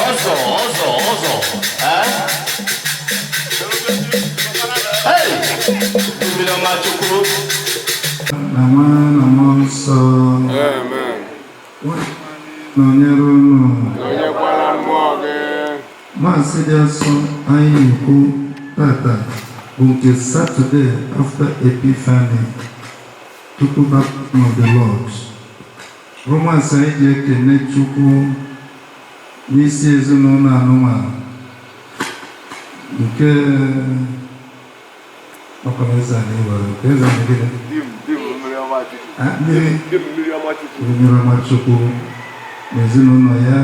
ọzọ. Hey! Mmiri ọma Chukwu. Na nwa na mmụọ nsọ. Amen. Nọnyere unu. Nọnyekwara mmụọ gị. Maasị dị asọ anyị ekwu tata bụ nke Saturday after Epiphany, tupu baptism of the Lord. Romans anyị ji ekene Chukwu n'isi ezinụlọ anụmanụ nke ọkọmeza na iwere nke eze na gịnị mmiri ọma Chukwu na ezinụlọ ya.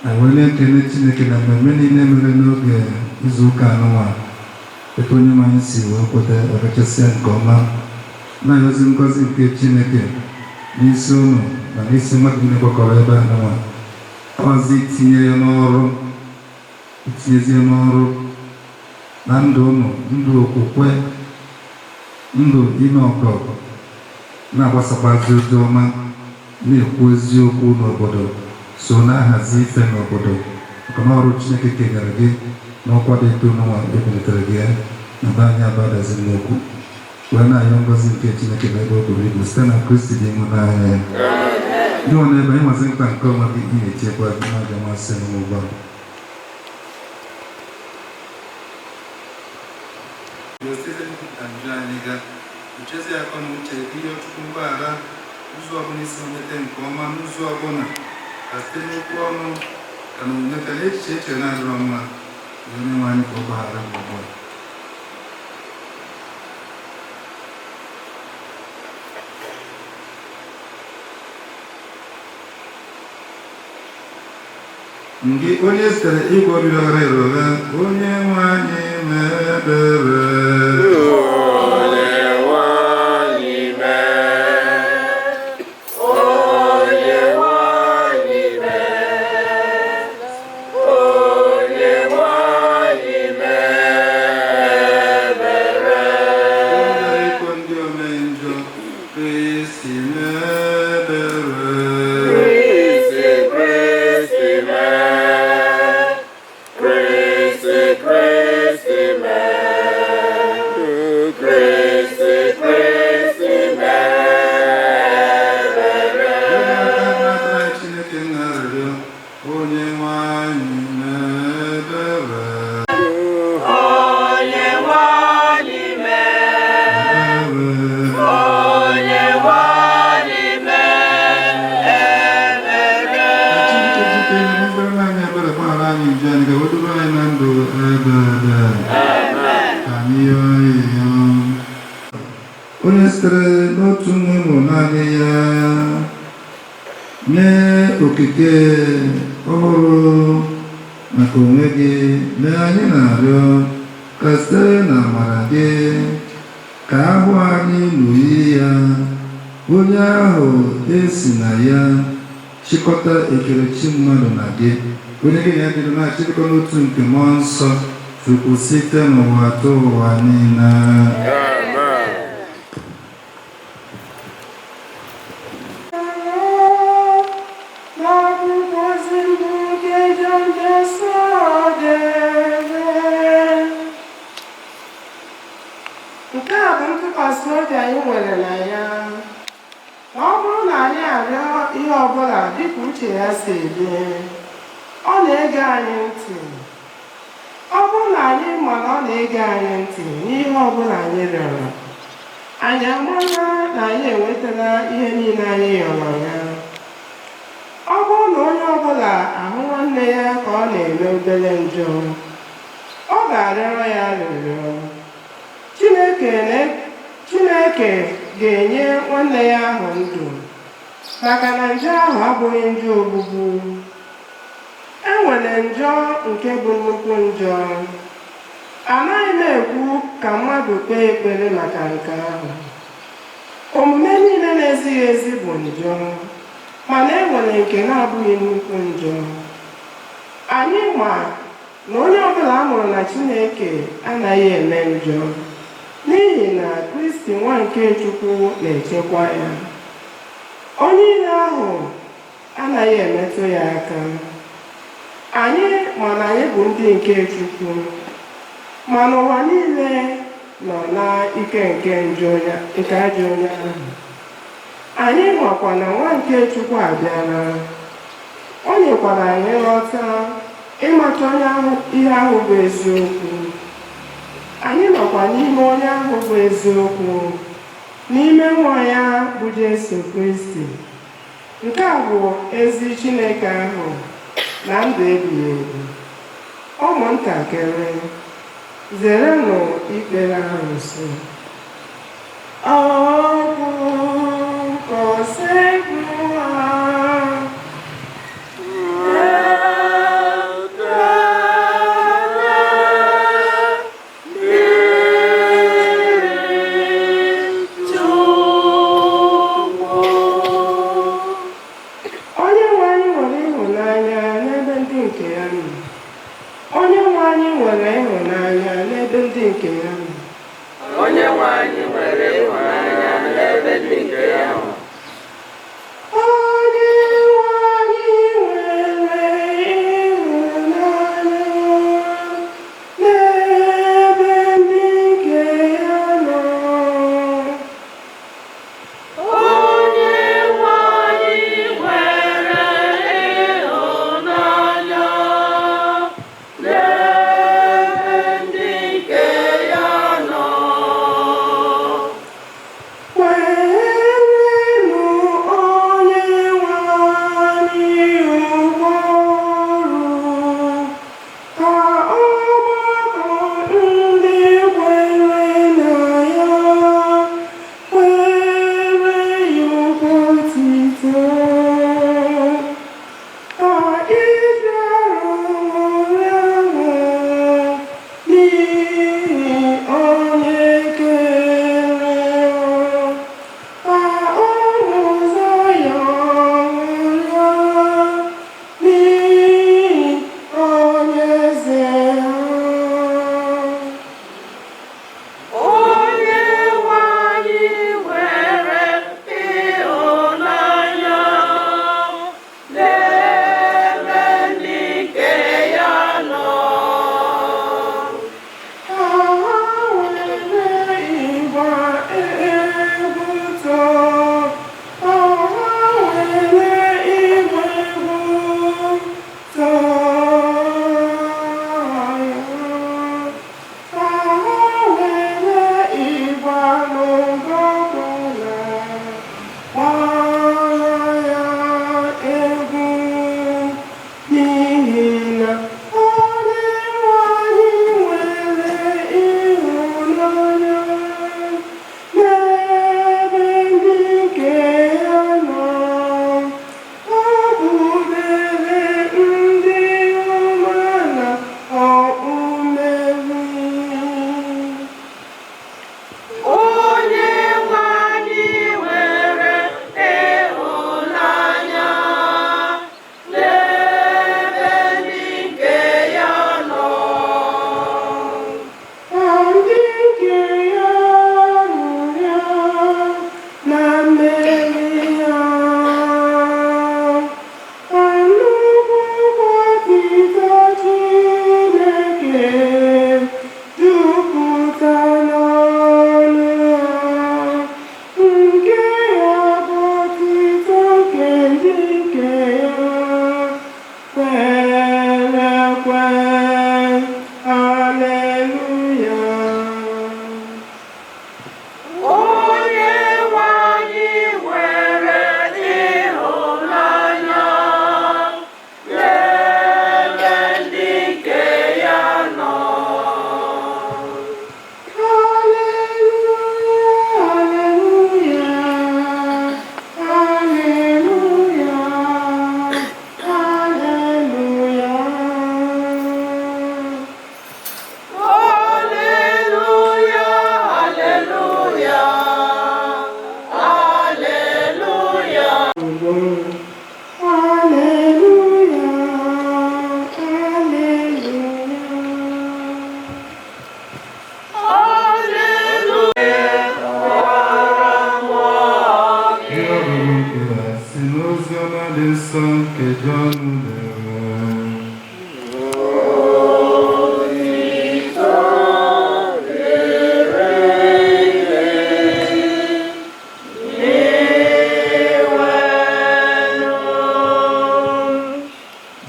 Anyị wee na-ekene Chineke na mmemme niile mere n'oge izu ụka anụmanụ etu onye anyị si wee kweta ọkachasịa nke ọma, na-ayọzi ngọzi nke Chineke n'isi ụlọ na n'isi mmadụ ndị gbakọrọ ebe anụmanụ. Ọzi itinyezie n'ọrụ na ndụ ụnụ, ndụ okwukwe, ndụ ime ọgọgụ, na-agbasakwazi ozi ọma, na-ekwu eziokwu n'obodo, so na-ahazi ife n'obodo maka na ọrụ Chineke kenyere gị n'ọkwa dị eto n'ụwa ebilitere gị ya na be anyị Adazi Nnukwu, wee na-ayọ ngọzi nke Chineke n'ebe o buru ibu site na Kristi dị ịhụnanya ya. Ndị ọ na-ebe anyị mazi mkpa nke ọnwa gị ihe echekwa gị na-aja masị n'ụgbọ uchezi akọ na uche ihe Chukwu mgbaghara ụzọ ọbụla isi nweta nke ọma n'ụzọ ọbụla ka site n'okwu ọnụ ka na omume ka na echiche eche na-adịrọ mma na onye nwe anyị ka ọ gbaghara ụgbọ. Ngị onye sitere igwe obi ọghara erogha, onye nwe anyị mee ebere. Onye sitere n'otu nne ụmụ naanị ya nye okike ọhụrụ maka onwe gị, mee anyị na-arịọ ka sitere na amara gị ka ahụ anyị n'oyi ya, onye ahụ esi na ya chịkọta ekerechi mmadụ na gị, onye gị na ya dịrị na-achịkọ n'otu nke mmụọ nsọ Chukwu site n'ụwa atọ ụwa niile. Nke a bụ ntụkwasị obi anyị nwere na ya, na ọ bụrụ na anyị arịọ ihe ọbụla dịka uche ya si dị, ọ na-ege anyị ntị. Ọ bụrụ na anyị ma na ọ na-ege anyị ntị n'ihe ọbụla anyị rịọrọ, anyị amara na anyị enwetala ihe niile anyị rịọrọ ya. Ọ bụrụ na onye ọbụla ahụ nwanne ya ka ọ na-eme obere njọ, ọ ga-arịọrọ ya arịrịọ. Chineke ga-enye nwanne ya ahụ ndụ, maka na njọ ahụ abụghị njọ ogbugbu. E nwere njọ nke bụ nnukwu njọ. Anaghị m ekwu ka mmadụ kpee ekpere maka nke ahụ. Omume niile na-ezighị ezi bụ njọ, mana e nwere nke na-abụghị nnukwu njọ. Anyị ma na onye ọbụla a mụrụ na Chineke anaghị eme njọ, n'ihi na Kristi nwa nke Chukwu na-echekwa ya. Onye ile ahụ anaghị emetụ ya aka. anyị ma na anyị bụ ndị nke Chukwu, mana ụwa niile nọ n'ike nke ajọ onye ahụ. Anyị makwa na nwa nke Chukwu abịala. O nyekwara anyị nghọta ịmata ihe ahụ bụ eziokwu. Anyị nọkwa n'ime onye ahụ bụ eziokwu, n'ime nwa ya bụ Jesu Kristi. Nke a bụ ezi Chineke ahụ na ndụ ebighị ebi. Ụmụntakịrị, zerenụ ikpere arụsị. Ọ bụ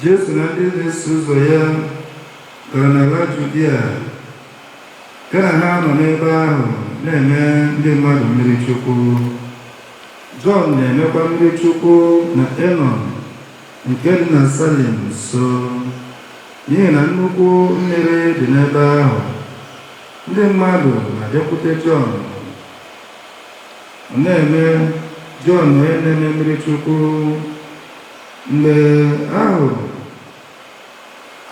Jesu na ndị na-eso ụzọ ya gara n'ala Judia, ka na ha nọ n'ebe ahụ na-eme ndị mmadụ mmiri chukwu. Jọn na-emekwa mmiri chukwu na Enon nke dị na Salim nso, n'ihi na nnukwu mmiri dị n'ebe ahụ. Ndị mmadụ na-abịakwute Jọn, na-eme Jọn onye na-eme mmiri chukwu. Mgbe ahụ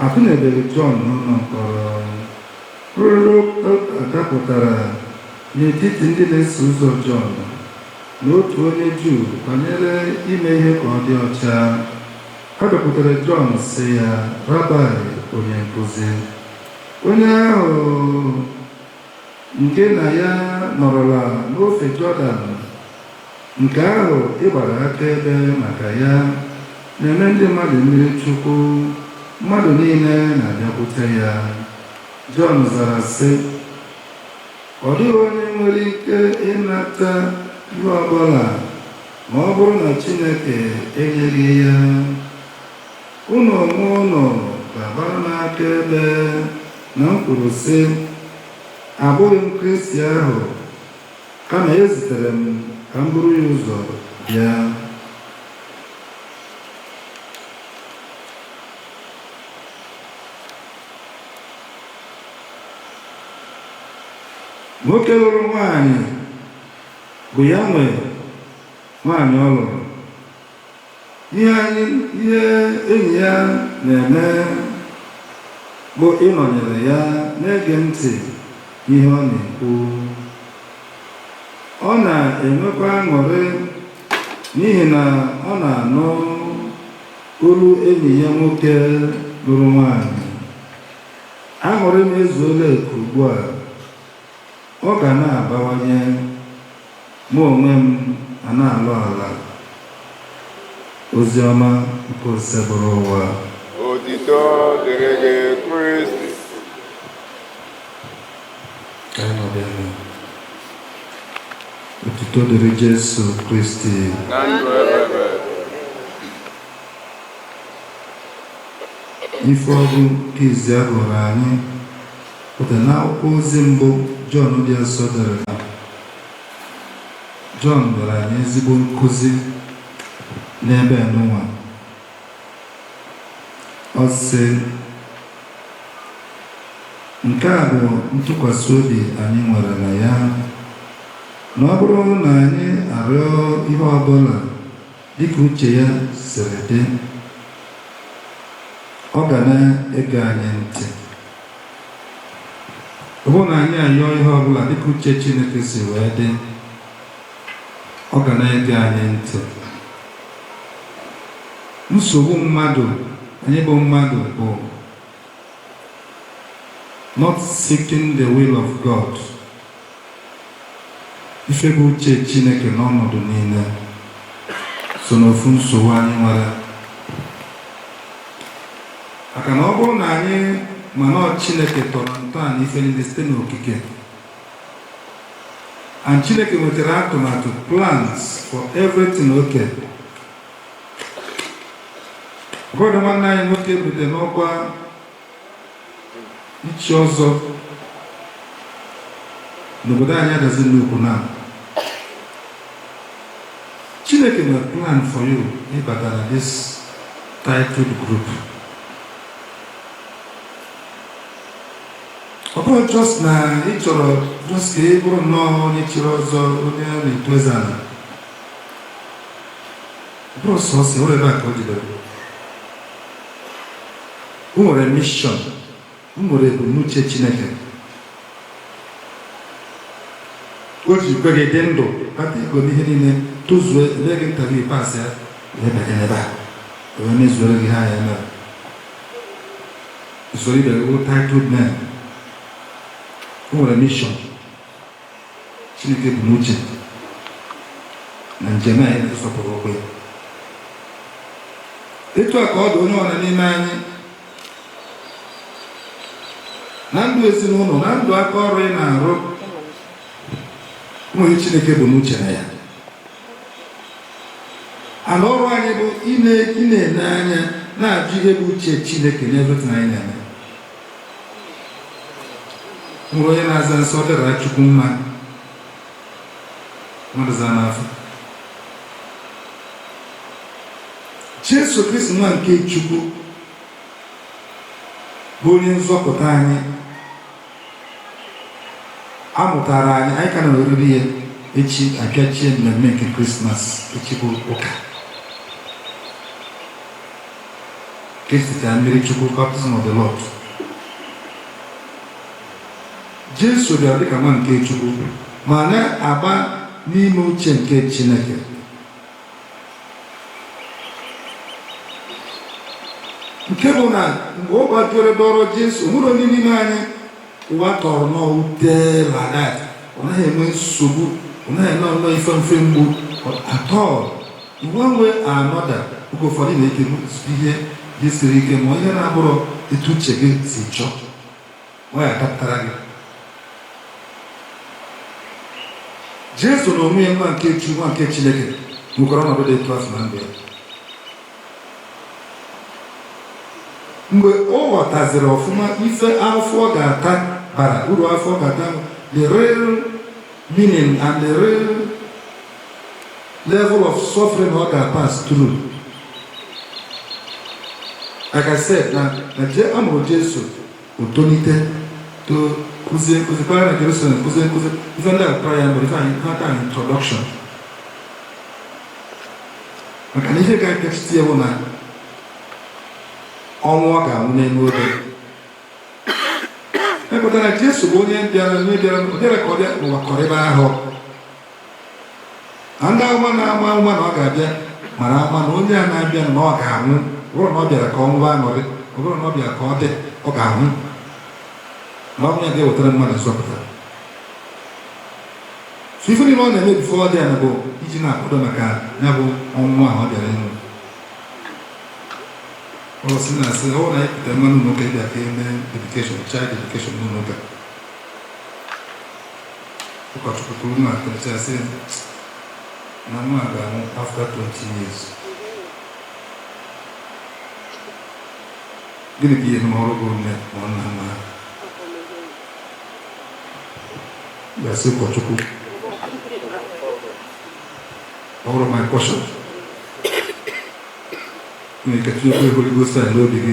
atụnyebeghị Jọn n'ụlọ mkpọrọ, ruru dapụtara n'etiti ndị na-eso ụzọ Jọn na otu onye Juu banyere ime ihe ka ọ dị ọcha. Ha bịakwutere Jọn sị ya, Rabai, onye nkụzi, onye ahụ nke na ya nọrọla n'ofe Jọdan, nke ahụ ịgbara akaebe maka ya, na-eme ndị mmadụ mmiri chukwu, mmadụ niile na-abịakwute ya. Jọn zara sị, ọ dịghị onye nwere ike ịnata ihe ọbụla ma ọ bụrụ na Chineke enyeghị ya. Unu onwe unu ga-agbara m akaebe na m kwuru sị, abụghị m Kristi ahụ, kama ezitere m ka m buru ya ụzọ bịa. Nwoke lụrụ nwaanyị bụ ya nwe nwaanyị ọ lụrụ. Ihe enyi ya na-eme bụ ịnọnyere ya na-ege ntị ihe ọ na-ekwu. Ọ na-enwekwa aṅụrị n'ihi na ọ na-anụ olu enyi ya nwoke lụrụ nwaanyị. Aṅụrị m ezuola eku ugbu a, ọ ga na-abawanye, mụ onwe m a na-alụ ala. Ozi ọma nke ose bụrụ ụwa. Otito dịrị gị Kristi. Otito dịrị Jesu Kristi. Na ndụ ebebe. Ife ọgụ nke izi ahụrụ anyị pụtara n'akwụkwọ ozi mbụ Jọn dị asọ dere. Jọn dere anyị ezigbo nkụzi n'ebe nụwa. Ọ sị, nke a bụ ntụkwasị obi anyị nwere na ya, na ọ bụrụ na anyị arịọ ihe ọbụla dịka uche ya siri dị, ọ ga na-ege anyị ntị. Ọ bụrụ na anyị ayọọ ihe ọbụla dịka uche Chineke si wee dị, ọ ga na-ege anyị ntị. Nsogbu mmadụ, anyị bụ mmadụ, bụ not seeking the will of God, ife bụ uche Chineke n'ọnọdụ niile, so n'ofu nsogbu anyị nwere. Maka na ọ bụrụ na anyị mana Chineke tọrọ ntọala ife niile site n'okike, and Chineke nwetara atụmatụ, plans for everything. Okay, ụfọdụ nwanne anyị nwoke bute n'ọkwa ichi ọzọ n'obodo anyị Adazi Nnukwu. Na Chineke nwere plan for you ịbata na this titled group. Ọ bụrụ just na ị chọrọ just ka ị bụrụ nnọọ onye chiri ọzọ, onye na-eto eze ala. Ọ bụrụ sọsọ nwere ebe a ka o jidere. O nwere mission, o nwere ebumnuche Chineke. O ji kwe gị dị ndụ, kpata ego n'ihe niile, tozuo ebe gị ntabi pas ya, wee banye n'ebe a, wee mezuoro gị ha ya mere. Usoro ibe gị titled man. O nwere mission Chineke bụ n'uche na njem anyị na-esọpụrụ okwe. Etu a ka ọ dị onye ọra n'ime anyị, na ndụ ezinụlọ, na ndụ aka ọrụ ị na-arụ, nwere Chineke bụ n'uche na ya. Ala ọrụ anyị bụ ị na-ele anya na-ajụ ihe bụ uche Chineke n'evetin anyị na-eme. Nwere onye na-aza nsọ ọ dịrị Chukwu mma mmadụ zaa n'afọ. Jesu Kristi nwa nke Chukwu bụ onye nzọpụta anyị, amụtara anyị, anyị ka na oriri ya echi apịachie mmemme nke Krismas, echi bụ ụka. Kristi ka mmiri Chukwu, baptism of the Lord. Jesu bịara dịka nwa nke Chukwu ma na-agba n'ime uche nke Chineke. Nke bụ na mgbe ọ gbajere dọrọ Jesu, nwere onye n'ime anyị ụwa tọrọ n'ute ladat, ọ naghị enwe nsogbu, ọ naghị enwe ife mfe mgbu atọ. One way or another, oge ụfọdụ na-eke ihe dị siri ike ma ihe na-abụrụ etu uche gị si chọọ, ọ ya dapụtara gị. Jesu na onwe ya nwa nke Chukwu, nwa nke Chineke, nwekwara ọnọdụ dị etu afọ na ndụ ya. Mgbe ọ ghọtaziri ọfụma ife afọ ọ ga-ata bara uru afọ ọ ga-ata, the real meaning and the real level of suffering ọ ga-pass through. Like I said, na amụrụ Jesu otonite to kụzie nkụzikwara na Jerusalem, kụzie ife ndị akpara ya mbere ife anyị introduction. Maka na ihe ga-ekechite ya bụ na ọnwụ ọ ga-anwụ n'elu obe. Ekpụtara na Jesu bụ onye bịara ka ọ bịa n'ụwa kọrọ ebe ahụ. Na ndị agha na-ama ụma na ọ ga-abịa mara ama na onye a na-abịa na ọ ga-anwụ, bụrụ na ọ bịara ka ọ nwụọ aṅụrị, ọ bụrụ na ọ bịara ka ọ dị, ọ ga-anwụ. Na ọ bụ ya ga-ewetara mmadụ nzọpụta. So ife niile ọ na-eme bifo ọ dị ya bụ iji na-akwado maka ya bụ ọnwụnwa ahụ ọ bịara ịnwụ. Ọ sị na asị ọ na-epụta mmanụ n'ụka ịbịa ka eme education, child education n'ụka. Ụkọchukwu kwuru na akpịrịcha sị na nwa ga-anwụ after 20 years. Gịnị ka ihe n'ọrụ bụ nne ma nna nna ha? Gasị ụkọchukwu, ọ bụrụ my portion. Ikechukwu Holy Ghost fire n'obi gị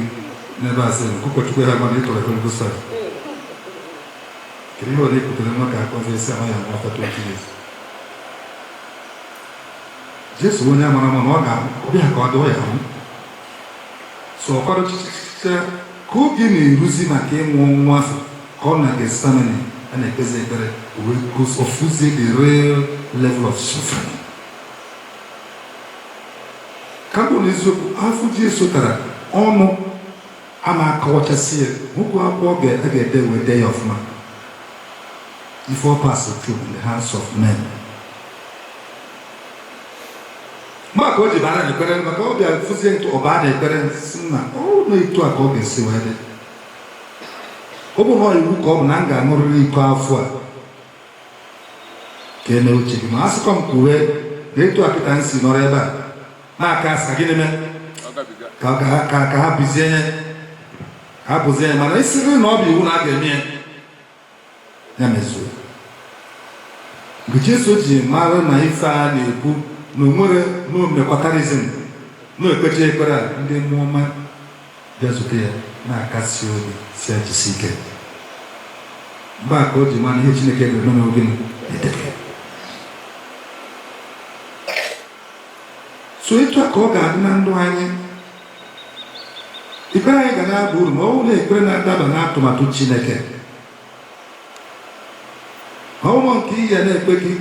n'ebe asị ụkọchukwu ha mana ịtọrọ Holy Ghost fire. Kedu ihe ọ na-ekwutere nwa ka akọzi esi ama ya nwa after 20 years? Jesu onye amara ama na ọ ga-abịa ka ọ dịwa ya ahụ. So ọ kwado chichicha ka oge na-eruzi maka ịnwụ nwa afọ ka ọ na-Gethsemane a na-ekpezi ekpere ofuzie the real level of suffering. Ka bụ n'eziokwu afọ Jesu tara ọnụ a na-akọwachasị ya, okwu akwụkwọ ga-ede wede ya ọfụma. Before passing through in the hands of men. Maka o ji bara n'ekpere maka ọ bịa fụzie ntụ ọba na-ekpere si na ọ na-etu a ka ọ ga-esi wee dị. Ọ bụ na iwu ka ọ bụ na m ga-aṅụrịrị iko afọ a ka e na-uche gị, ma a sịkwa m kwuwe na etu a kịta m si nọrọ ebe a na-aka asa gịnị mee ka ha bụzie mana isiri na ọ bụ iwu na a ga-eme ya mezuo. Mgbe Jesu ji mara na ife a na-ekwu na onwere n'omekwatarizm na-ekpecha ekpere a, ndị mmụọ ọma bịazute ya na-akasi obi si ejisi ike. Mgbe a ka o ji mara ihe Chineke ga-eme n'oge edebe. So etu a ka ọ ga-adị na ndụ anyị. Ekpere anyị ga na-aba uru ma ọ bụrụ na ekpere na-adaba n'atụmatụ Chineke. Ọnwụ nke iyi ya na-ekpe gị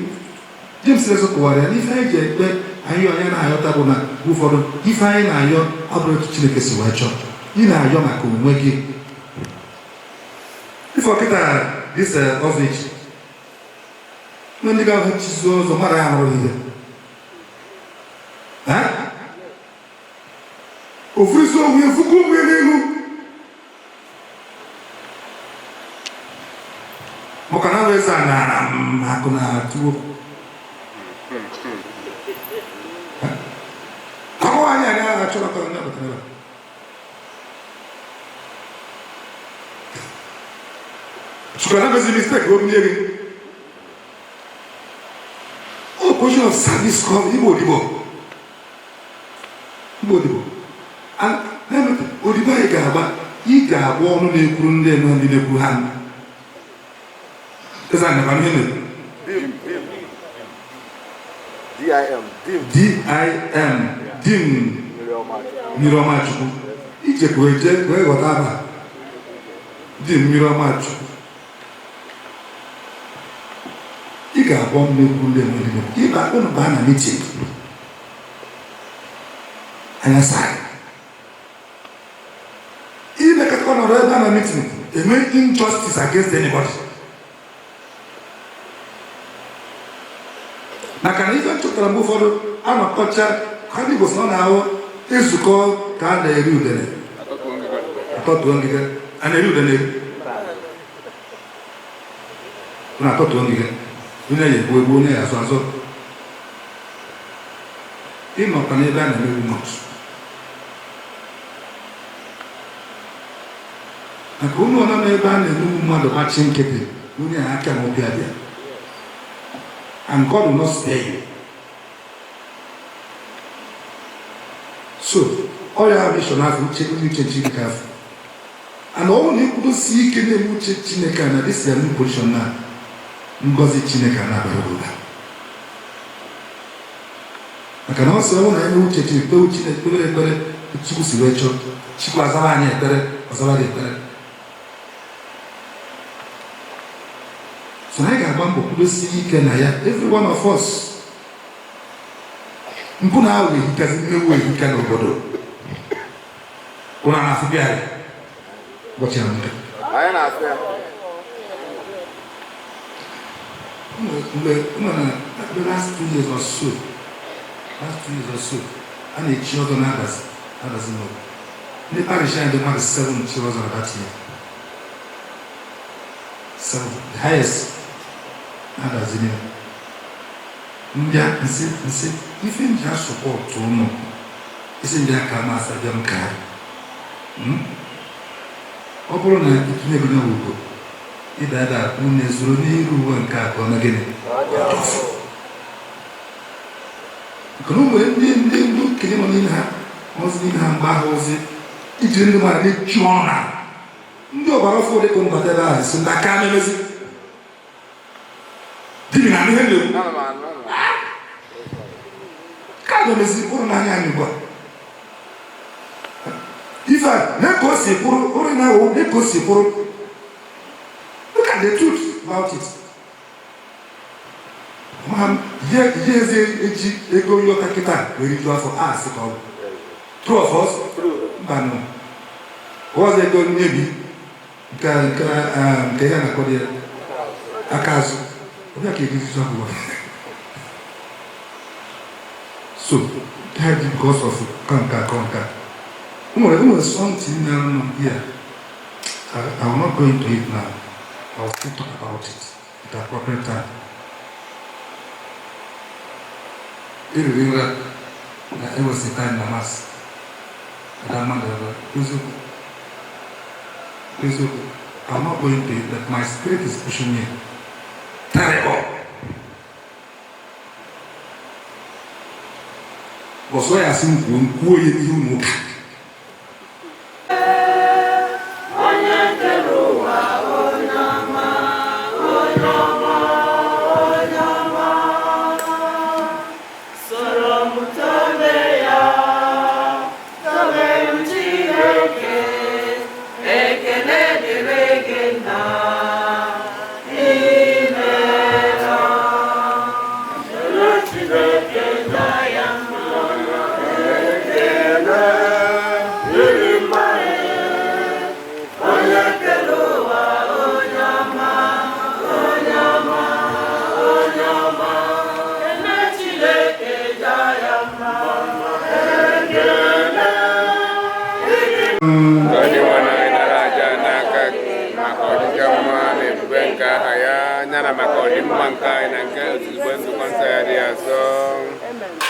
James Leso kọwara ya n'ife anyị ji ekpe anyị onye na-ayọta bụ na ụfọdụ ife anyị na-ayọ abụrụ etu Chineke si wee chọọ. Ị na-ayọ maka onwe gị. Ife ọkịta dịsa ọzọ echi ndị ga-ahụ chizu ọzọ mara ya hụrụ ihe ofurisi onwe efuku onwe n'elu maka na weza na akụ na atụwo kọwa anyị aga achọrọ ka onye pụtara Chukwu mezi mistake o binye gị. O portion of service come Igbo odibo. Igbo odibo. And odibo anyị ga-agba ị ga-agba ọnụ na-ekwuru ndị enwe ndị na-ekwuru ha. Eza na ihe mere. Dim mmiri ọma Chukwu. Ichekwa eje wee ghọta aba. Dim mmiri ọma Chukwu. Ị ga-agba ọnụ na-ekwuru ndị enwe ndị na-ekwuru. Ịba ụnụ baa na meeting. Anya saa. Even if on a meeting, they make injustice against anybody. Now, can even to move forward? I'm a culture. How do you go now? Is to call can they do the I thought to get and they do the name. I thought to get. You know, we go near as well. Him up and even very much. And who know ebe a na-enu mmadụ machi nkịtị onye a aka n'obi abịa. And God will not spare you. So, all your ambition has uche Chineke have. And all you could see ike na-eme uche Chineke na this is a new position na ngozi Chineke na-abịa. Maka na ọsọ ọnwụ na eme uche Chineke ekpere Chukwu si wee chọọ Chukwu azaba anyị ekpere ọzaba dị ekpere. So I got one book to see every one of us. Mpuna we doesn't know where he can go. Kuna nafikiari. Wacha mtu. Haya na afya. The last 2 years or so. And the children others know. The parish had about 7 children that year. So the highest Adazi. Ndia nsi ife ndia support uno. Isi ndia kama asabia mkari. Obolo na itunye gina ugo. Idada unezuru n'iru wa nka kwa magene. Kono mwe ndi kelima nina ha. Ozi nina ha mba ozi. Iji ndi mara ni chiona. Ndi obara fo de kono batela isi ndaka memezi. Dimi na mihe leo. Kado mezi uru na nyani kwa. Ifa, neko si puru, uru na u, neko si puru. Look at the truth about it. Man, yeze eji ego yo takita, we do for us. True of us? True. Bano. Was ego nebi. Kaya na kodia. Akazu. So, that because of conquer. Something here. I'm not going to it now. I'll still talk about it at the appropriate time. It was the time I must. I'm not going to it, but my spirit is pushing me. Terrible. Because why I think we go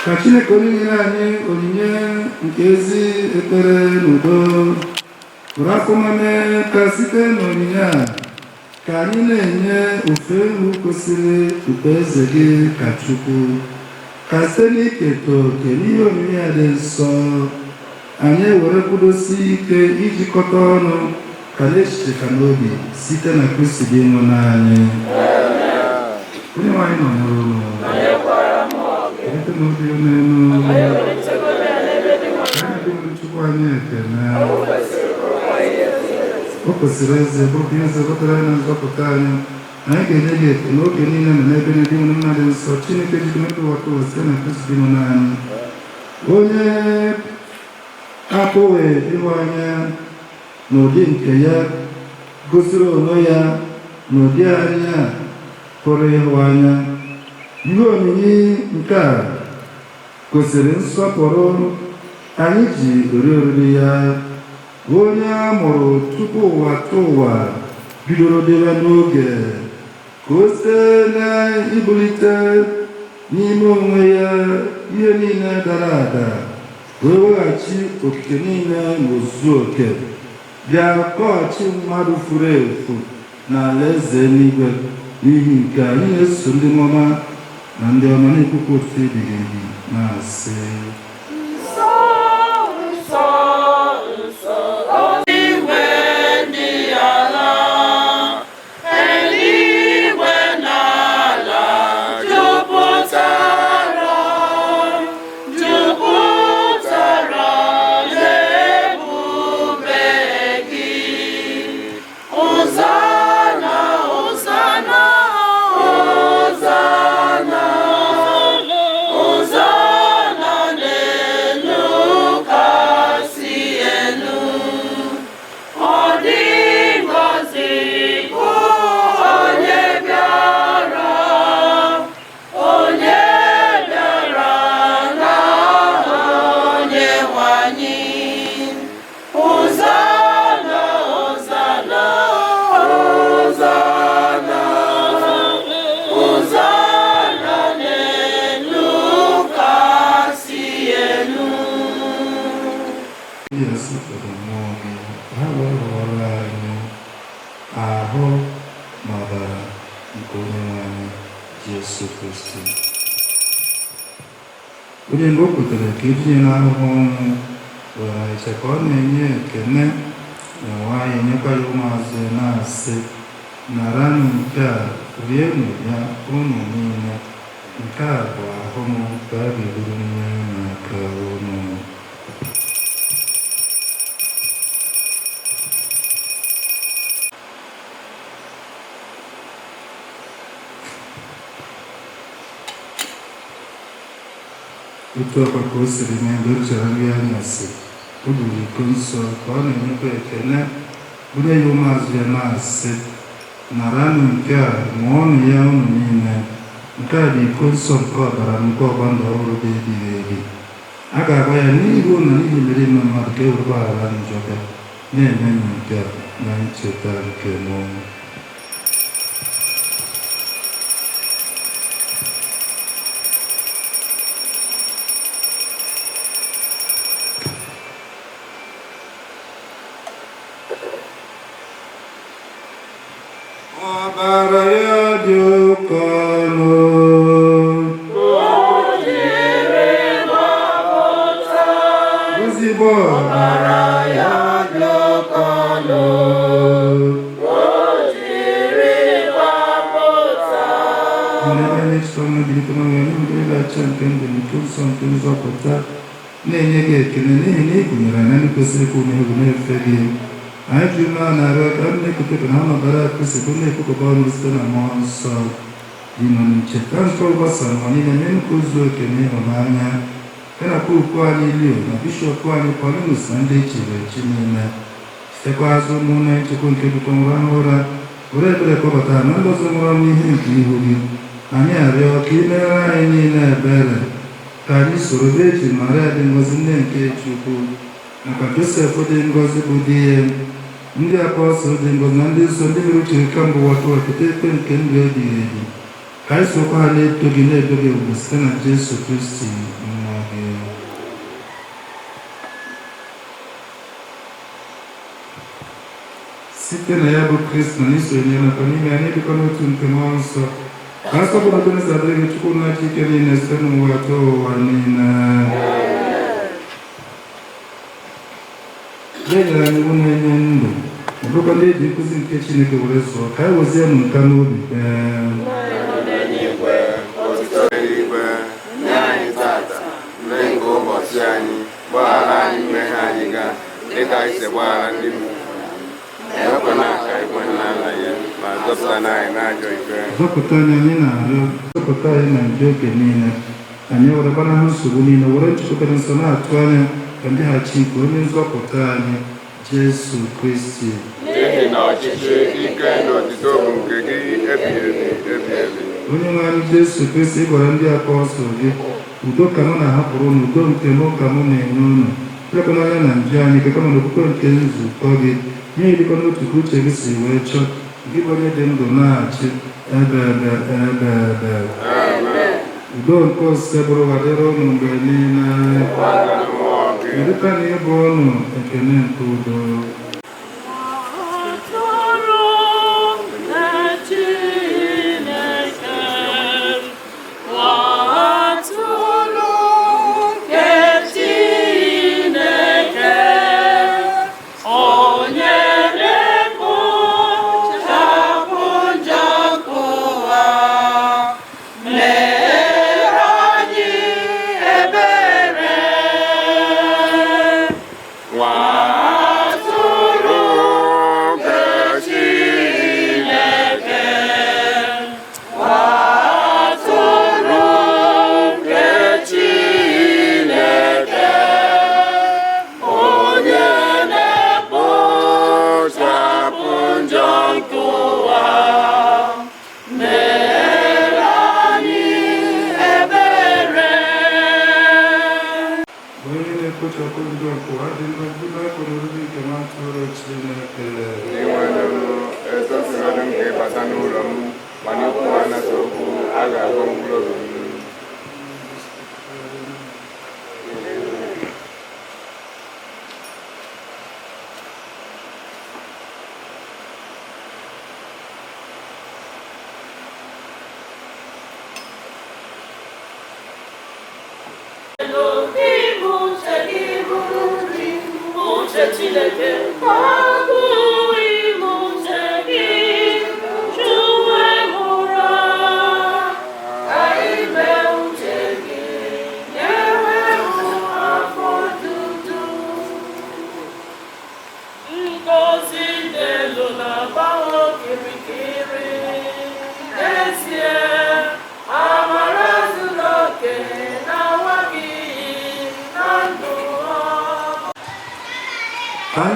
ka Chineke onyinye anyị onyinye nke ezi ekpere n'udo bụrụ afọ mmemme ka site n'onyinye a ka anyị na-enye ofe nru kwesịrị ukpeze gị ka Chukwu, ka site n'iketa oke n'ihe omimi ya dị nsọ anyị were kwudosi ike ijikọta ọnụ ka n'echiche ka n'obi site na Kristi dị nwụ n'anyị. Onye nwaanyị nọ n'ụlọ ete n'obi n'elu anyị dịwere Chukwu anyị ekene. O kwesịrị eze bụrụ ihe zọpụtara anyị na nzọpụta anyị. Anyị ga-enye gị ekele n'oge niile na n'ebe niile dị mmadụ nsọ. Chineke jide ndụ ụwa ụwa site na Kristi dị nwụ n'anyị, onye apụghị ịhụ anya n'ụdị nke ya, gosiri onwe ya n'ụdị anya pụrụ ịhụ anya. Ihe onyinye nke a gosiri nsọpụrụ anyị ji ori oriri ya, onye a mụrụ tupu ụwa tụọ ụwa bidoro dịrị n'oge, ka o site na ibulite n'ime onwe ya ihe niile dara ada, wee weghachi okike niile n'ozuzu oke, bịa kpọghachi mmadụ furu efu na alaeze eluigwe. N'ihi nke anyị na-eso ndị ọma na ndị ọma na-ekwukwa otuto ebighị ebi na-asị, onye mgbe o kwutere ka ejinye n'ahụhụ ọnwụ were iche ka ọ na-enye ekene na nwanyị nyekwa ya ụmụazụ na-asị, naranụ nke a, rienụ ya unu niile, nke a bụ ahụ m ka a ga-eburu mmiri n'aka unu. Otu ọkwa ka o siri mee mgbe o chere nri anyasị, o buru iko nsọ ka ọ na-enyekwa ekele, bunye ya ụmụazụ ya na-asị, naranụ nke a, ṅụọnụ ya unu niile, nke a bụ iko nsọ nke ọbara nke ọgba ndụ ọhụrụ dị ebighị ebi. A ga-agba ya n'ihu na n'ihi mere ime mmadụ ka e were gbaghara njọ ya, na-eme nke a na ncheta nke n'ọnwụ. Ọbara ya dị oke ọnụ, ezigbo ọbara ya dị oke ọnụ, n'ebe n'echiche ọma bilite n'ọnwụ ya n'oge ịlacha nke ndụ nke nsọ nke nzọpụta, na-enye gị ekele n'ihi na ị gụnyere na ndị kwesịrị ikwu n'egwu na-efe gị. Anyị ji ume a na-arịọ ka ndị na-ekwute na ha nọbara Kristi bụ na-ekwukọba ọnụ site na mmụọ nsọ dị nọ ncheta nke ụgbasa ma niile nye nke ụzọ oke na ịhụnanya, ya na popu anyị Leo na bishọp anyị Paulinus na ndị echiri echi niile, sitekwa azụ n'ụlọ nchekwa nke dụkọ nwụrụ anụ ụra, were ebere kpọbatara na ndị ọzọ nwụrụ n'ihe nke ihu gị. Anyị arịọ ka ị meere anyị niile ebere, ka anyị soro be eji Maria dị ngọzi nne nke Chukwu, nakwa Josef dị ngọzi bụ di ya, ndị apọstọl dị ngọzi na ndị nsọ ndị mere uche kamgbe ụwa tụwa pụta ikpe nke ndụ ebighị ebi. Ka anyị sokwa ha na-eto gị na-edo gị ugwu site na Jesu Kristi nwa gị. site na ya bụ Kristo na isonye nakwa n'ime anyị dịkwa n'otu nke mmụọ nsọ ka asọpụrụ Denisa adịghị Chukwu na-achị ike niile site n'ụwa atọ ụwa niile. Lenyere anyị iwu na-enye ndụ ọ bụrụkwa ndị eji nkụzi nke Chineke were zụọ ka anyị wezie m nka n'obi ụbọchị anyị gbaghara anyị mmehie anyị gaa dịka anyị si gbaghara ndị ekwela ka ikwe n'ala ya ma zọpụta anyị n'ajọ ife. Zọpụta anyị na-arịọ zọpụta anyị na njọ oge niile anyị werekwana ha nsogbu niile were nchịkọtara nsọ na-atụ anya ka ndị ha chi nke onye nzọpụta anyị Jesu Kristi. N'ihi na ọchịchị ike na ọdịdọ bụ nke gị ebighị ebi. Onye nwe anyị Jesu Kristi gwara ndị apọstọl gị udo ka m na-ahapụrụ unu udo nke m ka m na-enye unu ekpekwana anya na njọ anyị ka kama na okwukwe nke nzukọ gị nye dịkwa n'otu ka uche gị si wee chọọ gị bụ onye dị ndụ na-achị ebe. Udo nke osise bụrụ ụwa dịrị unu mgbe niile dịka na ịbụ unu ekene nke udo.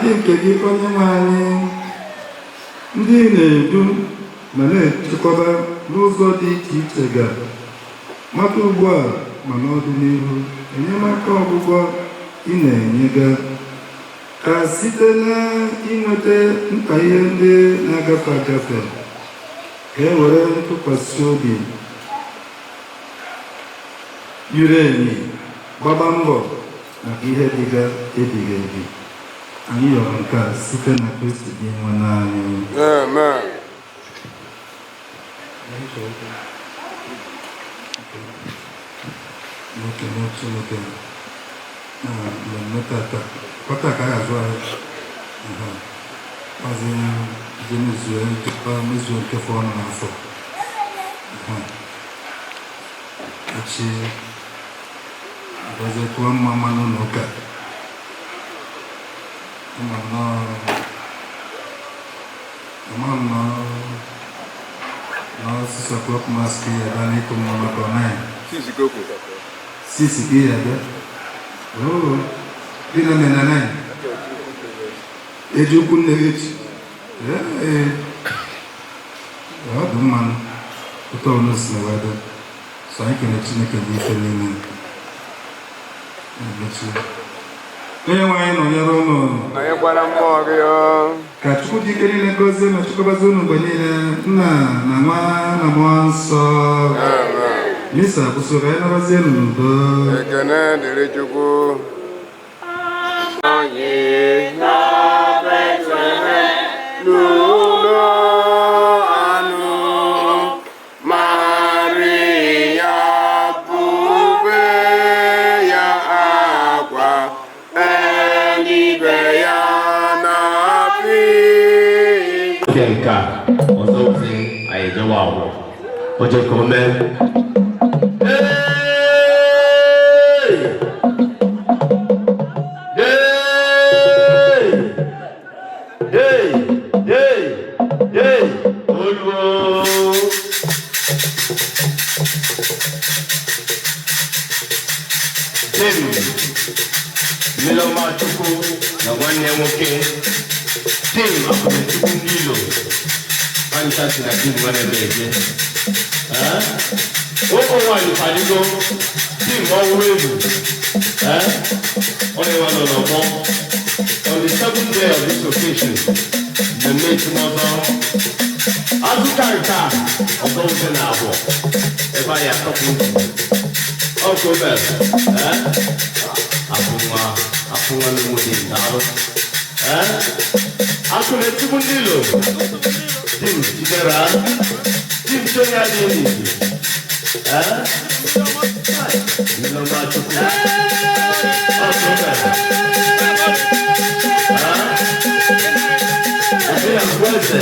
Ndị nke gị onye nwe anyị ndị na-edu ma na-echekwaba n'ụzọ dị iche iche ga maka ugbu a ma n'ọdịnihu enyemaka ọgwụgwọ ị na-enyega ka site na inweta mkpa ihe ndị na-agafe agafe ka e were ntụkwasị obi yiri enyi gbaba mbọ maka ihe dịga ebighị ebi. Anyị yọrọ nke a site na Kristi dị nwe n'anyị. Amen. Chineke na mmemme tata kọta ka a ga-azụ anyị maazị ije mezuo nke fọrọ n'afọ echi gazie tụọ mma mmanụ n'ụka no 6 o'clock mask ya dani como no comer. Sisi kia ya. Oh. Dina menana. Ejuku negechi. Ya duman. Utono sinawada. Sai kene Chineke dị ife n'ime. Onye nwe anyị nọnyere unu. Anyị gwara mmụọ gị ka Chukwu dị ike niile gozie ma chukwabazie unu mgbe niile Nna na Nwa na Mmụọ Nsọ. Misa kwụsịrị anyị narazie n'udo. Ekene dịrị Chukwu. Anyị na Betlehem nka ọzọ ozi anyị jewa agwọ oje ka o mee Nnukwu na nwanne nwoke tim Ikechukwu ndị ilo Anita si na tim nwanne na-eje ụmụ nwaanyị kwadigo tim ọwụwa egwu onye nwa nọ n'ọgbọ on the 7th day of this occasion mmemme etimọzọ azụka nke a ọzọ ozi na abụọ ebe anyị atọpụ ọkụ obere Afunwa n'ụmụdị ndalụ akụ na-etigbu ndị ilo dim jidere dim chonye adị n'igi Nnukwu Chukwu ọkụ mere ọdị ya ngwa eze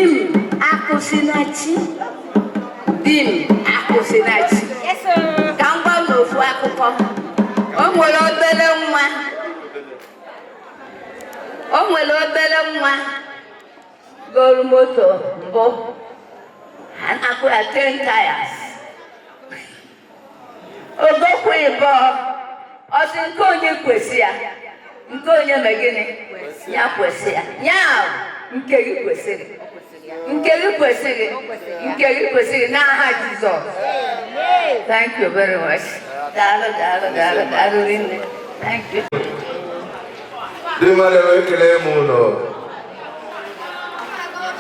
dim akwụsị na chi O nwere obere nwa goro moto mbụ ha na-akwụ ya 10 tires. Ogokwu ịbọ ọsị nke onye kwesị ya, nke onye megịnị ya kwesị ya, ya nke gị kwesịrị, nke gị kwesịrị, nke gị kwesịrị n'aha Jizọs. Thank you very much. Daalụ rinne. Thank you. Dị mmadụ ebe ekele m ụlọ.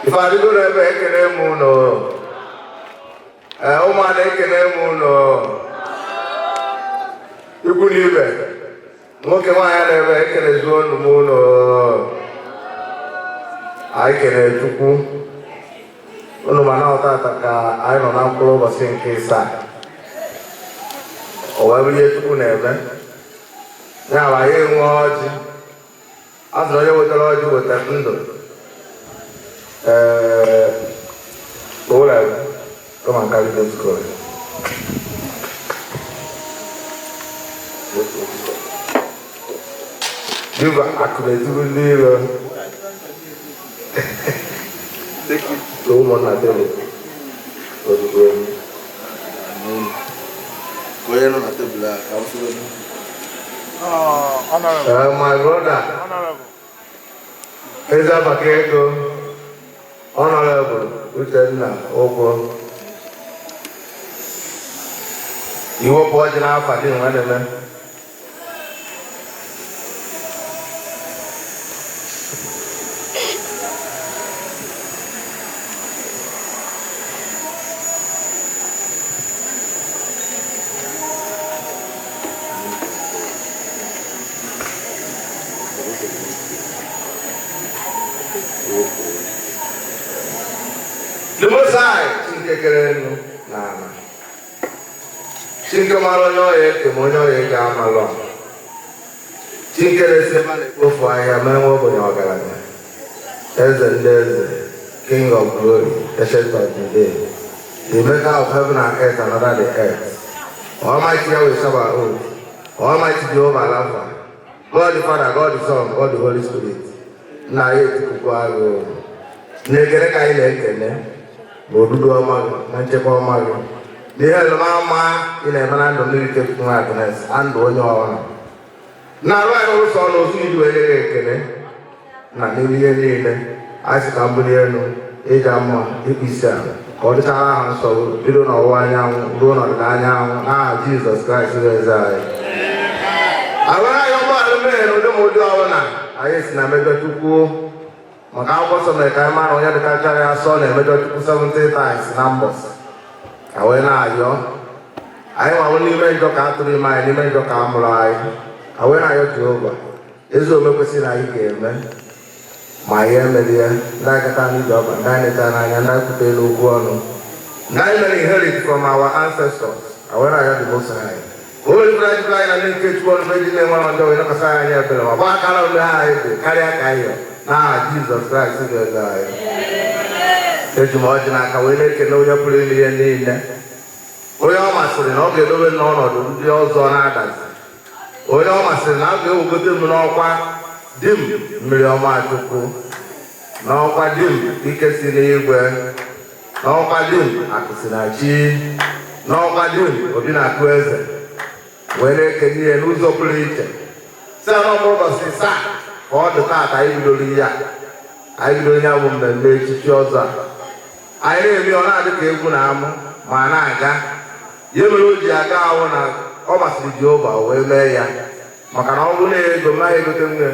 Ife adịgoro ebe ekele m ụlọ. Ụmụada ekele m ụlọ. Ikwu n'ibe. Nwoke nwaanyị na ebe ekele zuo unu m ụlọ. Anyị kele Chukwu. Unu ma na ọtata ka anyị nọ na mkpụrụ ụbọchị nke ịsaa. O wee bụ ihe Chukwu na-eme. Ya bụ anyị enwe ọjị. A sị na onye wetara ọjị wetara ndụ. Ụlọ come and carry this glory. Diva akụmetụrụ ndị iro. To ụmụnna tebụl. Onye nọ na tebụl a ka m fụrụ. My brother. Eze maka ego. Honorable Uchenna Ogbo. Iwepụ ọjị n'afọ dị nwa na-eme. The Most High, Chinkekerenu, Nana. Chinkemalo, Kemono, Gamalo. Chinkere Seman, Ofaya, Memo, Bonagalana. As and as King of Glory, the Shepherd of the day. The maker of heaven and earth and under the earth. Almighty Yahweh Sabaoth. Almighty Jehovah Rapha. God the Father, God the Son, God the Holy Spirit. Na Ikechukwu. Nekere ka anyị na-ekele odudu ọma na nchekwa ọma gị n'ihe ọma ị na-eme na ndụ mmiri Ikechukwu nwa Agnes andụ onye ọhụrụ na-arụ anyị ụsọ n'ozu iji wee nye ekele na n'ime ihe niile anyị sị ka mbuli elu ịja mma ịkpụ isi ala ka ọ dịchara aha nsọ bido n'ọwụwa anyanwụ ruo n'ọdịda anyanwụ n'aha Jizọs Kraịst bụ eze anyị. Agwara anyị ụgbọala mmehie na ụdị ma ụdị ọbụla anyị si na mejọ Chukwu maka akwụkwọ nsọ mere ka anyị mara onye dịkachara ya asọ na-emejọ Chukwu 70 times na mbọsị ka wee na-ayọ anyị nwawo n'ime njọ ka a tụrụ ime anyị n'ime njọ ka a mụrụ anyị ka wee na-ayọ Jehova ezi omume kwesịrị na anyị ga-eme ma ihe emere ya ndị anyị kata n'ije ọba ndị anyị neta n'anya ndị anyị kwute n'okwu ọnụ ndị anyị mere inherit from our ancestors ka wee na-ayọ the Most High ka o were anyị anyị na ndị Ikechukwu ọnụ meji na-enwere ọjọọ wee nakọsa anyị ebere ma gbaa akara ome ha anyị dị karịa ka anyị yọ n'aha Jizọs Kraịst bụ eze anyị. Eji m ọjị n'aka wee na-ekele onye pụrụ ime ihe niile onye ọ masịrị na ọ ga-edobe n'ọnọdụ ndị ọzọ na-adazi onye ọ masịrị na a ga-ewegote m n'ọkwa di m mmiri ọma Chukwu n'ọkwa di m ike si n'igwe n'ọkwa di m akụ si na chi n'ọkwa di m obi na-akụ eze wee na-ekele ihe n'ụzọ pụrụ iche si anọ ụbọchị saa ka ọ dị taata anyị bidoro ya bụ mmemme echichi ọzọ a anyị na-eme ọ na-adị ka egwu na-amụ ma na-aga ihe mere o ji aga ahụ na ọ masịrị Jehova wee mee ya maka na ọ bụrụ na ego maghị egote nwunye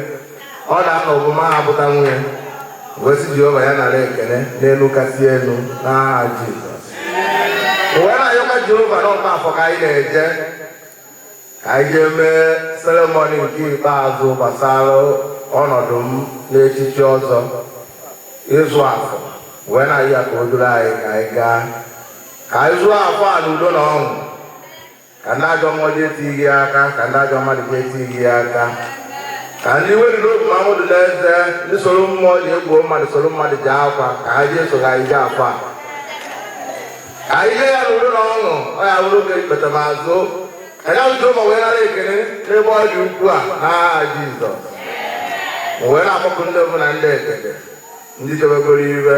ọ da-aka ọbụma ha pụta nwunye wee sị Jehova ya nara ekele n'elu kasị elu n'aha Jizọs wee na-ayọkwa Jehova n'ọkwa afọ ka anyị na-eje ka anyị jee mee seremoni nke ikpeazụ gbasara ọnọdụ m n'echichi ọzọ ịzụ afọ wee na-ayị ya ka o duru anyị ka anyị gaa ka anyị zụọ afọ a n'udo na ọṅụ ka ndị ajọ mmụọ etighị ya aka ka ndị ajọ mmadụ etighị ya aka ka ndị weri n'obi Mamadụ n'eze ndị soro mmụọ ji egbuo mmadụ soro mmadụ ji akwa ka ha jee soro anyị jee afọ a ka anyị jee ya n'udo na ọṅụ ọ ya bụrụ oge ikpetamazụ ka ya ụjọ ma wee nara ekele n'ebe ọ dị ukwu a n'aha Jizọs wee na-akpọkụ ndị ọbụla ndị ekeke ndị chebegoro ibe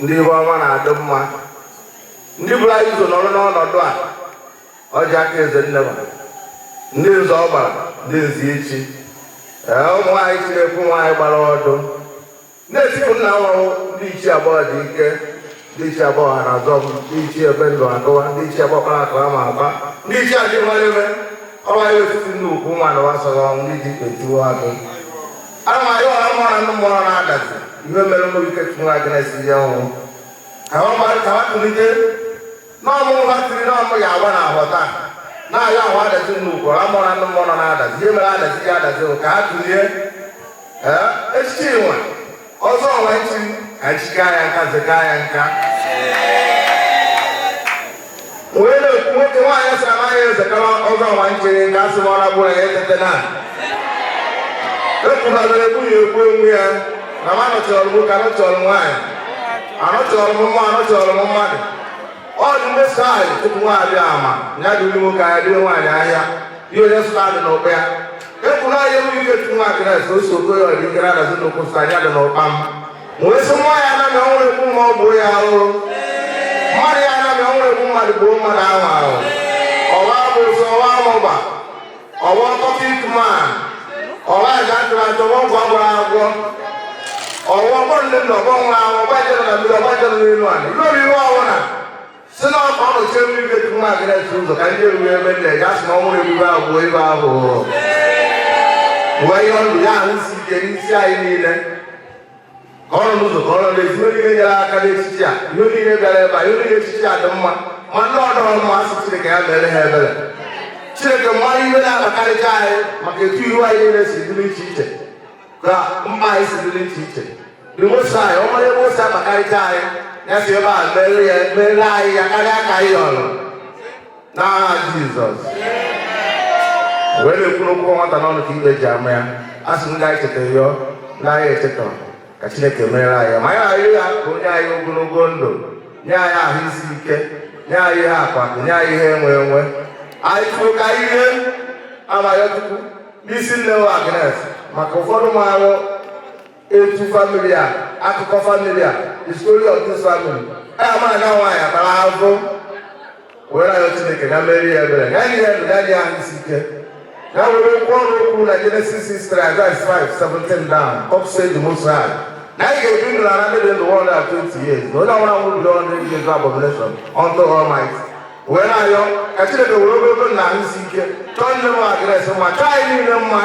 ndị ibe ọma na-adị mma ndị bụrụ anyị zo nọrọ n'ọnọdụ a ọjị aka eze nneba ndị nze ọgbara ndị nze ichi ụmụ nwaanyị Chinekwu nwaanyị gbara ọdụ na-etipụ nna nwụrụ ndị ichie abụọ dị ike ndị ichie abụọ ha na-azọ m ndị ichie ebe ndụ akụwa ndị ichie abụọ kpara akụ ama akpa ndị ichie adị nwarebe ọnwaghị osisi nnukwu nwa na wasọrọ ndị ji etiwo agụ ana m ayọ ọha mmụọ na ndị mmụọ na-adazi ihe mere mmụọ Ikechukwu nwa gị na-esi ihe ọnwụ ka ha tụlite n'ọmụmụ ha tiri n'ọmụ ya agba na ahụ taa na-ayọ ahụ adazi nnukwu ọha mmụọ na ndị mmụọ nọ na-adazi ihe mere adazi ya adazi ka ha tụlie echichi nwa ọzọ ọnwa nchi ka nchika ya nka zeka ya nka wee na-ekwu nwoke nwaanyị sị anaghị ezekara ọzọ ọnwa nchi nke asị m ọra bụrụ ya etete na ekwurazere ekwughị ekwu onwe ya na m anọchọrọ m nwoke anọchọrọ nwaanyị anọchọrọ m mma anọchọrọ m mmadụ ọ dị mmeso ahụ tupu nwaanyị ama ya dị uli nwoke ahịa dịrị nwaanyị ahịa ihe onye sụta dị n'ụkpa ya ekwuru ahịa enweghị Ikechukwu nwa Agnes ose Okoye ọdịkere adazi nnukwu sụta anya dị n'ụkpa m wee sị nwa ya anaghị ọnwụrụ egbu ma ọ gburu ya ahụhụ mmadụ ya anaghị ọnwụrụ egbu mmadụ gbuo mmadụ ahụ ahụ ọwa bụ ụzọ ọwa amụba ọwa kọfik man ọwa aja atụrụ atọ ọwa ọgwụ agwara agwọ ọwa ọgbọ ndị nna ọgbọ nwa ahụ ọgbajere na mmiri ọgbajere n'elu ala imerụ ihe ọwụna si na ọkọ ọ nọchie mmiri Ikechukwu nwa Agnes ụzọ ka ndị eruwe ebe nne ya sị na ọnwụrụ egbu ahụ gbuo ebe ahụ wee ihe ndụ ya ahụ isi ike n'isi anyị niile ka ọ nọ n'ụzọ ka ọ nọ n'ezi ihe niile nyere aka n'echichi a ihe niile bịara ebe a ihe niile echichi a dị mma ma ndị ọdọrọ mma asị Chineke ya mere ha ebere Chineke mmadụ ihe na-akakarịcha anyị maka etu ihu anyị niile si dị n'iche iche ka mma anyị si dị n'iche iche n'imosi anyị ọ mara ebe o si akakarịcha anyị ya si ebe a mere anyị ya karịa ka anyị ọrụ n'aha Jizọs wee na-ekwu n'okwu nwata n'ọnụ ka ibe ji ama ya a sị m ga-echeta yọọ n'ahịa echeta ka Chineke mere anyị ma anyị arịrị ya ka onye anyị ogologo ndụ nye anyị ahụ isi ike nye anyị ihe akwakụ nye anyị ihe enwe enwe anyị tụrụ ka ihe amaghị Chukwu n'isi nne wa Agnes maka ụfọdụ marụ etu famili a akụkọ famili a the story of this family amaghị na nwaanyị akpara ahụhụ were ayọ Chineke ya mere ya ebere ya ihe ndụ ya nye ahụ isi ike ya were okwu ọrụ okwu na Genesis 3:5-17 down up say the Most High na anyị ga-ebi ndụ na ndị dị ndụ 120 years na onye ọbụla nwụrụ dị 100 years abomination unto Almighty wee na-ayọ ka Chineke were ogologo na ahụ isi ike chọọ ndị m Agnes mma chọọ anyị niile mma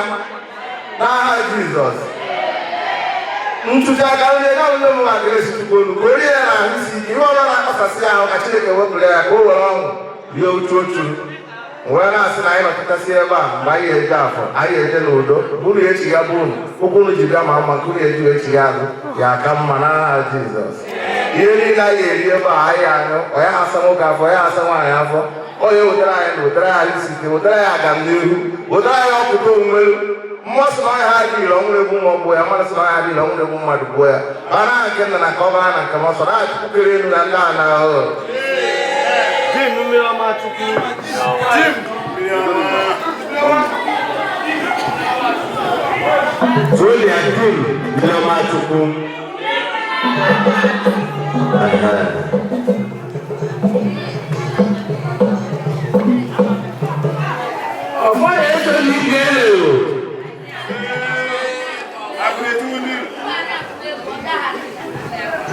n'aha Jizọs ntụcha aka ndị na-ụlọ m Agnes Chukwu olu ka orie ya na ahụ isi ike ihe ọbụla na-akpasasị ahụ ka Chineke wepụrụ ya ka o were ọṅụ rie otu otu wee na-asị na anyị nọkọtasị ebe a mgbe anyị eje afọ anyị eje n'udo bụrụ ya echi ya bụ unu ụkwụ unu ji bịa ma mma nke unu eji echi ya azụ ya aka mma n'aha Jizọs ihe niile anyị eri ebe a anyị anyụ onye ha asa nwoke afọ onye asa nwaanyị afọ onye wetara anyị na wetara anyị isi ike wetara anyị aga n'ihu wetara anyị ọpụta onwelu mmụọ sị na ọnya ha adịghị ọnwụrụ egbu ma ọ gbuo ya mmadụ sị na ọnya adịghị ọnwụrụ egbu mmadụ gbuo ya ma na nke nna na ka ọ bara na nke m ọsọ na Chukwu kere elu na ndị a na ahụhụ Truly and truly, Nnukwu. Okoye eso ni gele o.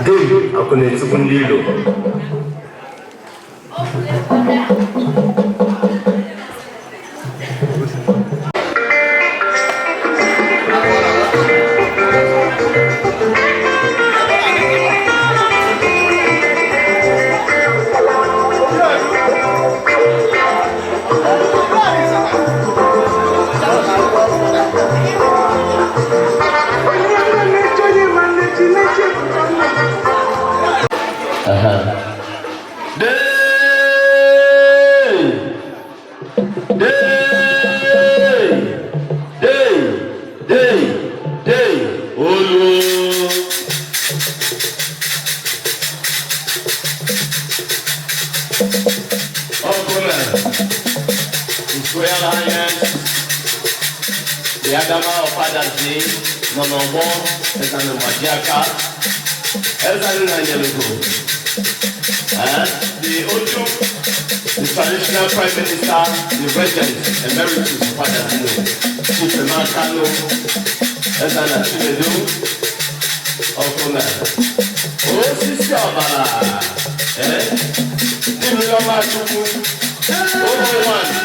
Dei, Akụnechukwu ndị ilo. Hey! Agama of Adazi, Nonomo, Ezanu Majiaka, Ezanu Nanyalugo. The Oju, the traditional Prime Minister, the Regent Emeritus of Adazi, Chief Emakano, Ezanu Chinedu, Okome. Oh, Sister Obala, Nimiloma Chukwu, one,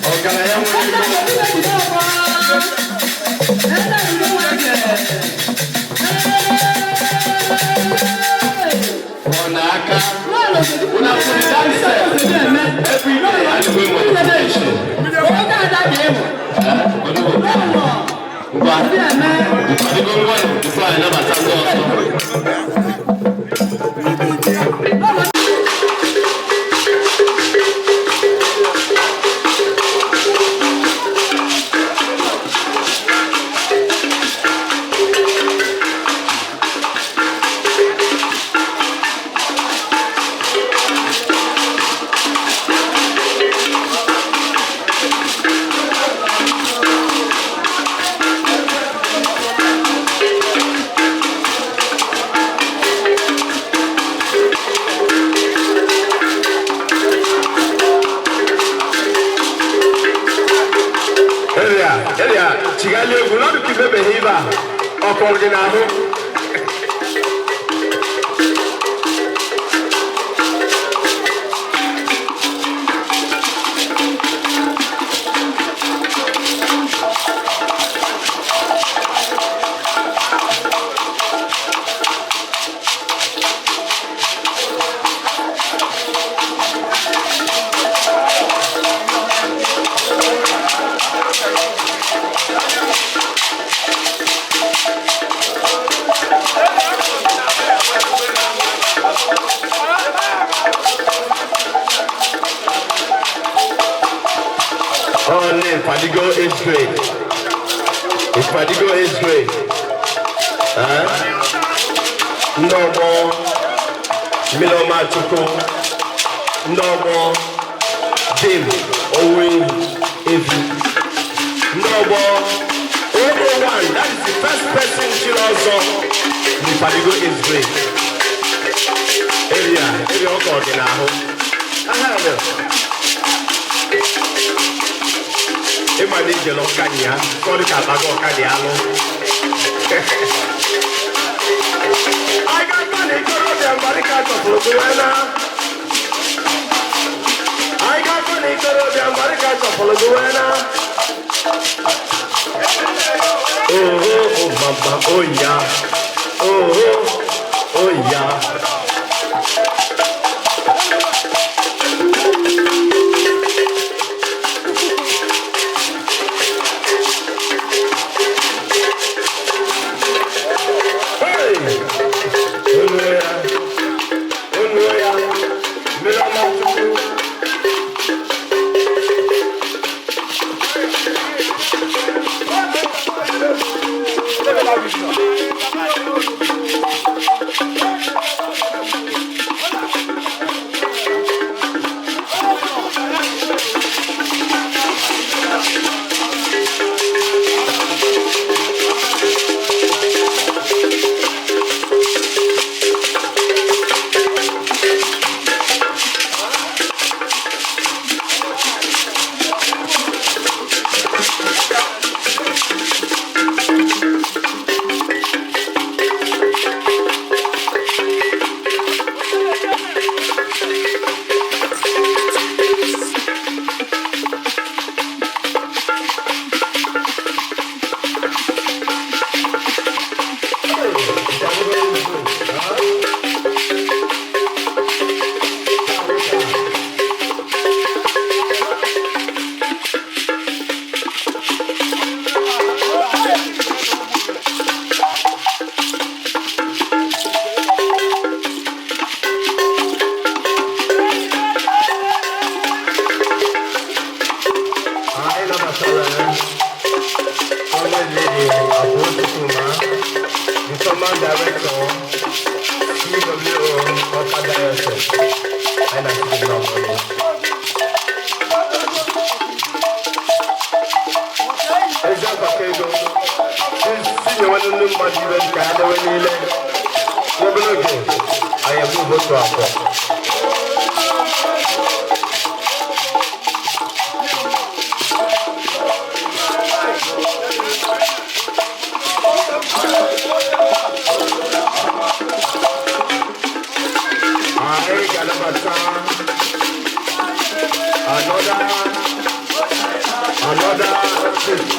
Ogala ya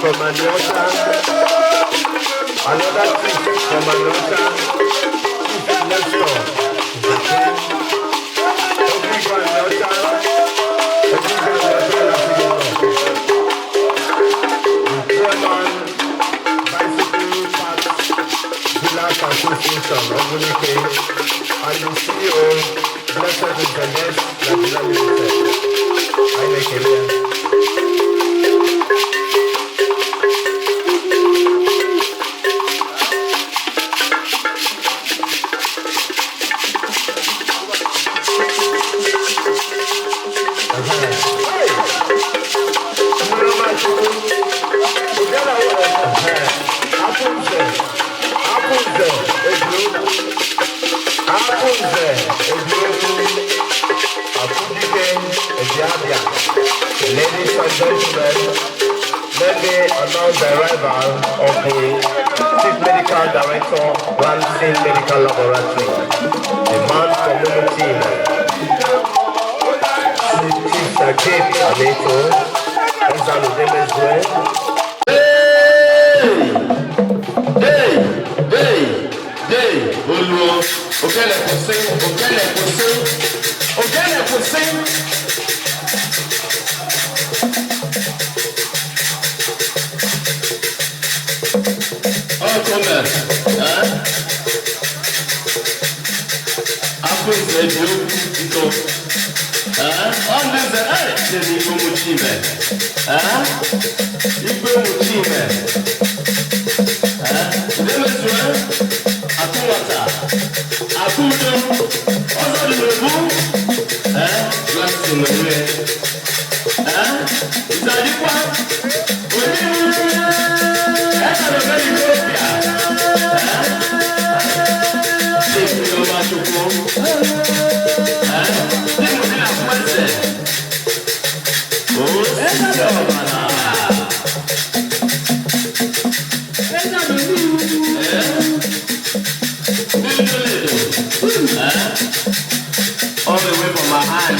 from Anyosha. Another chief from Anyosha. Chief Nestor. Ogbalu Anyosha. Chairman, Bicycle Parks, Village Association, Odike, and the CEO, Blessed Internet, Nigeria Limited. Ladies and gentlemen, let me announce the arrival of the Chief Medical Director, Lansing Medical Laboratory, the man community, Chief Sajid Aleto, Exalu Demeswe. Hey, Oluo, Okele Kose. All the way from my hand,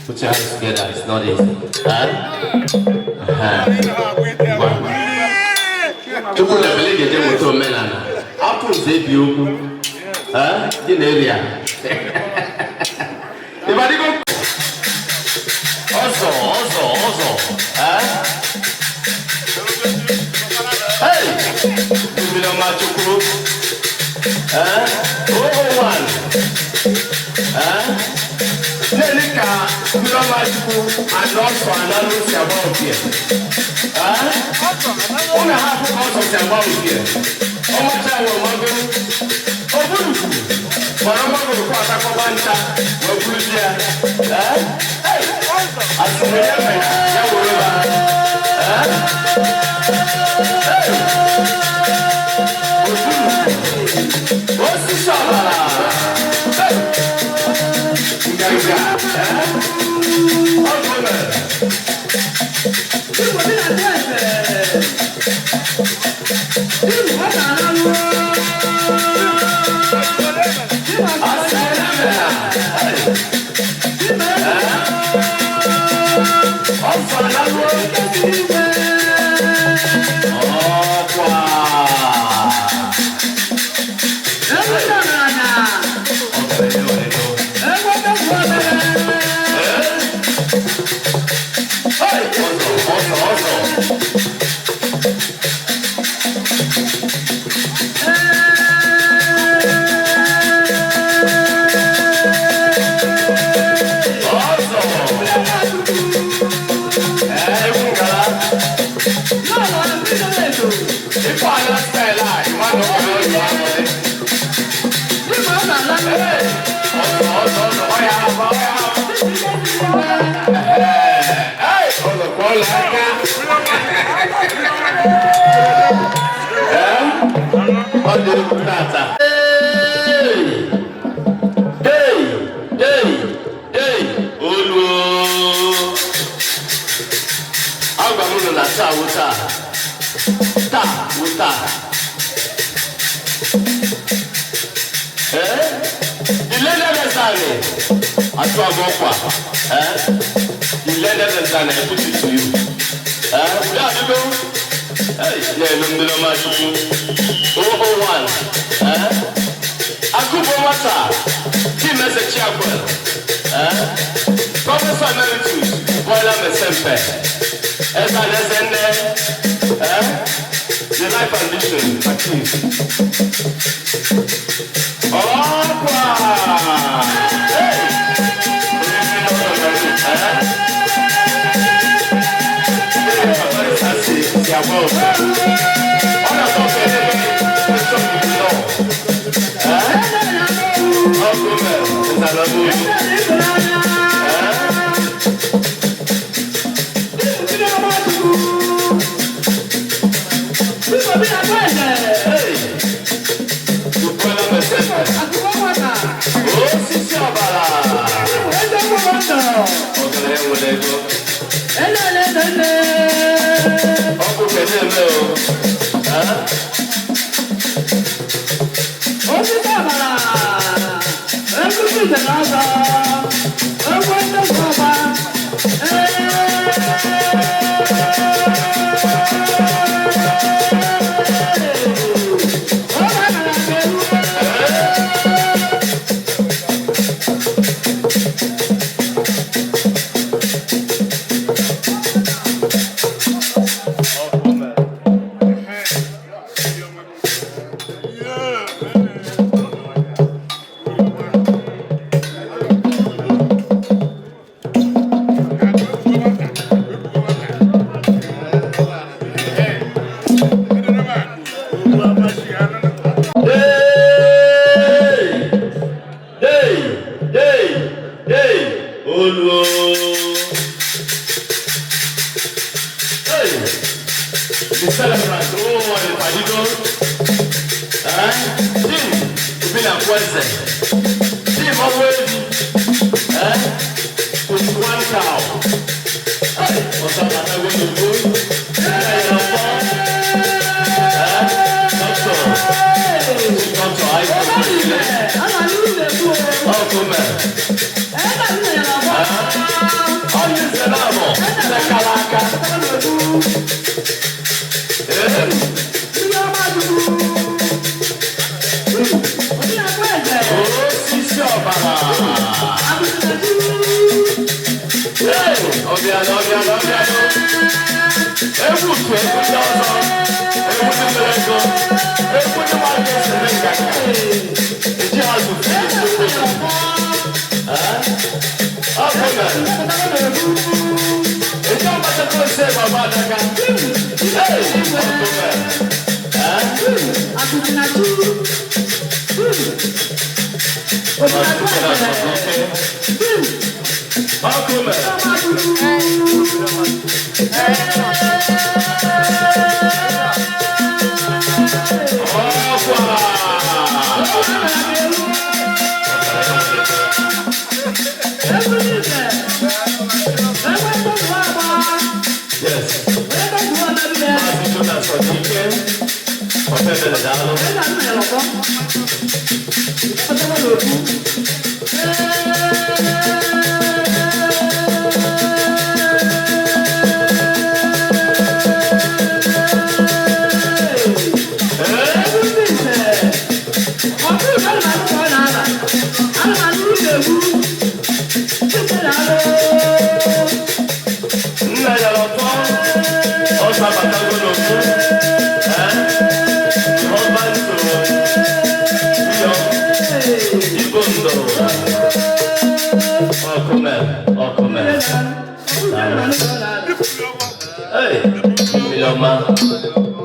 Put your hands together, it's not easy. Chukwu na bele gede moto omenala. Apụ nze bi okwu. Dị n'area. Ịbadigo. Ọzọ. Hey! Mmiri ọma Chukwu. One. Nelika Miramadiko and also another about here. Only half of us about here. How much I will want to Obudu. But I'm not going to pass a Kobanta. Well, good here. Hey, I saw what's the Shabala?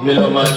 Miloma.